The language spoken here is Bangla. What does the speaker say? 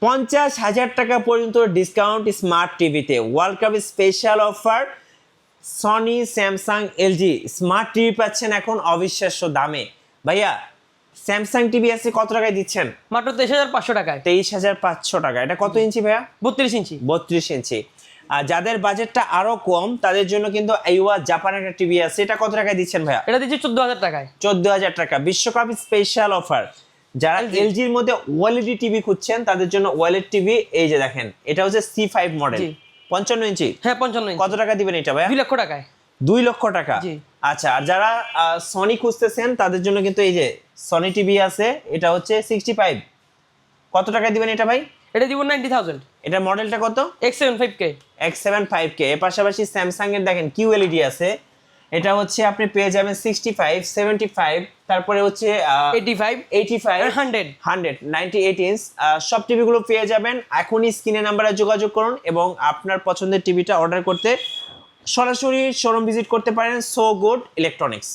50,000 টাকা পর্যন্ত ডিসকাউন্ট স্মার্ট টিভিতে। World cup special offer, Sony, Samsung, LG smart TV পাচ্ছেন এখন অবিশ্বাস্য দামে। ভাইয়া স্যামসাং টিভি আছে কত টাকায় দিচ্ছেন? মাত্র 23,500 টাকায়। 23,500 টাকা। এটা কত ইঞ্চি ভাইয়া? 32 ইঞ্চি। 32 ইঞ্চি। আর যাদের বাজেটটা আরো কম তাদের জন্য কিন্তু এইওয়া জাপানের একটা টিভি আছে, এটা কত টাকায় দিচ্ছেন ভাইয়া? এটা দিচ্ছি 14,000 টাকায়। 14,000 টাকা। বিশ্বকাপ স্পেশাল অফার। যারা এলজির মধ্যে ওএলইডি টিভি খুঁজছেন তাদের জন্য ওএলইডি টিভি, এই যে দেখেন এটা হচ্ছে C5 মডেল, জি। 55 ইঞ্চি। হ্যাঁ 55 ইঞ্চি। কত টাকা দিবেন এটা ভাইয়া? 2 লক্ষ টাকায়। 2 লক্ষ টাকা। জি। আচ্ছা, আর যারা সনি খুঁজতেছেন তাদের জন্য কিন্তু এই যে সনি টিভি আছে, এটা হচ্ছে 65। কত টাকা দিবেন এটা ভাই? এটা দিব 90,000। এটা মডেলটা কত? X75K। X75K। এর পাশাপাশি স্যামসাং এর দেখেন QLED আছে, এটা হচ্ছে আপনি পেয়ে যাবেন 65, 75, তারপরে হচ্ছে 85, 85, 100। 98 ইঞ্চ। সব টিভিগুলো পেয়ে যাবেন। এখনই স্ক্রিনে নাম্বারে যোগাযোগ করুন এবং আপনার পছন্দের টিভিটা অর্ডার করতে সরাসরি শোরুম ভিজিট করতে পারেন। So good electronics.